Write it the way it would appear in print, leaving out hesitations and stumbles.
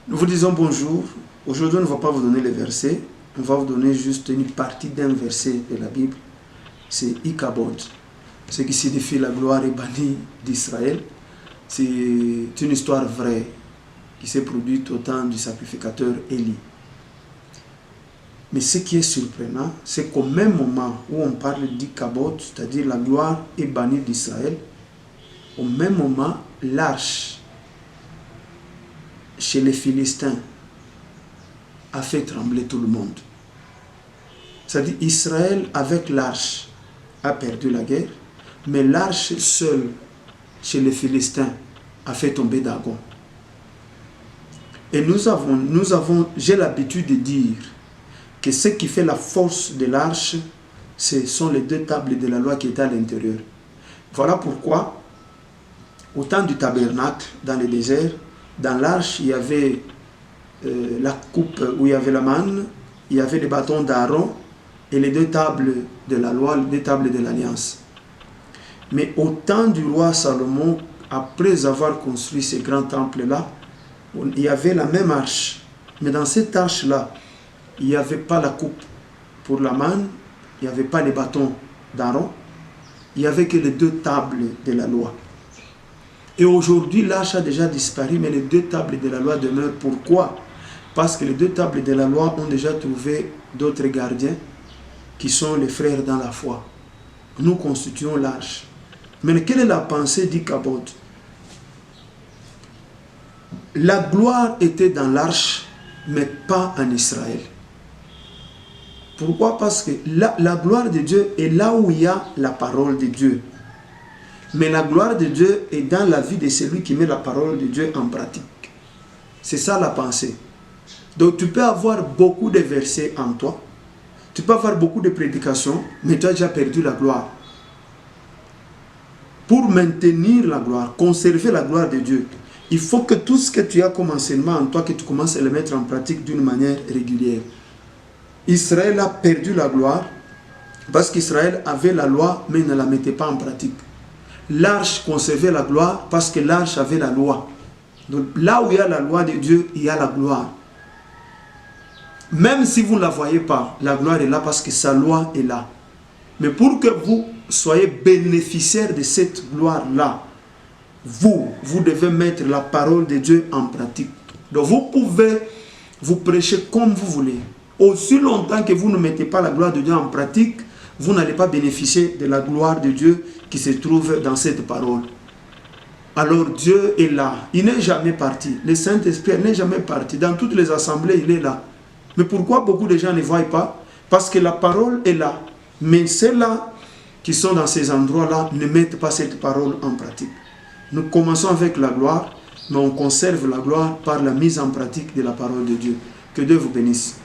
Nous vous disons bonjour. Aujourd'hui, on ne va pas vous donner les versets. On va vous donner juste une partie d'un verset de la Bible. C'est Ichabod. Ce qui signifie la gloire est bannie d'Israël. C'est une histoire vraie qui s'est produite au temps du sacrificateur Élie. Mais ce qui est surprenant, c'est qu'au même moment où on parle d'Ichabod, c'est-à-dire la gloire est bannie d'Israël, au même moment, l'arche chez les Philistins a fait trembler tout le monde. C'est-à-dire Israël avec l'arche a perdu la guerre, mais l'arche seule chez les Philistins a fait tomber Dagon. Et j'ai l'habitude de dire que ce qui fait la force de l'arche, ce sont les deux tables de la loi qui étaient à l'intérieur. Voilà pourquoi, au temps du tabernacle, dans le désert, dans l'arche, il y avait la coupe où il y avait la manne, il y avait les bâtons d'Aaron et les deux tables de la loi, les deux tables de l'alliance. Mais au temps du roi Salomon, après avoir construit ces grands temples-là, il y avait la même arche. Mais dans cette arche-là, il n'y avait pas la coupe pour la manne, il n'y avait pas les bâtons d'Aaron, il n'y avait que les deux tables de la loi. Et aujourd'hui, l'arche a déjà disparu, mais les deux tables de la loi demeurent. Pourquoi? Parce que les deux tables de la loi ont déjà trouvé d'autres gardiens qui sont les frères dans la foi. Nous constituons l'arche. Mais quelle est la pensée d'Ichabod? La gloire était dans l'arche, mais pas en Israël. Pourquoi? Parce que la gloire de Dieu est là où il y a la parole de Dieu. Mais la gloire de Dieu est dans la vie de celui qui met la parole de Dieu en pratique. C'est ça la pensée. Donc tu peux avoir beaucoup de versets en toi, tu peux avoir beaucoup de prédications, mais tu as déjà perdu la gloire. Pour maintenir la gloire, conserver la gloire de Dieu, il faut que tout ce que tu as comme enseignement en toi, que tu commences à le mettre en pratique d'une manière régulière. Israël a perdu la gloire parce qu'Israël avait la loi, mais ne la mettait pas en pratique. L'arche conservait la gloire parce que l'arche avait la loi. Donc là où il y a la loi de Dieu, il y a la gloire. Même si vous ne la voyez pas, la gloire est là parce que sa loi est là. Mais pour que vous soyez bénéficiaire de cette gloire-là, vous devez mettre la parole de Dieu en pratique. Donc vous pouvez vous prêcher comme vous voulez. Aussi longtemps que vous ne mettez pas la gloire de Dieu en pratique, vous n'allez pas bénéficier de la gloire de Dieu qui se trouve dans cette parole. Alors Dieu est là. Il n'est jamais parti. Le Saint-Esprit n'est jamais parti. Dans toutes les assemblées, il est là. Mais pourquoi beaucoup de gens ne voient pas? Parce que la parole est là. Mais ceux-là qui sont dans ces endroits-là ne mettent pas cette parole en pratique. Nous commençons avec la gloire, mais on conserve la gloire par la mise en pratique de la parole de Dieu. Que Dieu vous bénisse.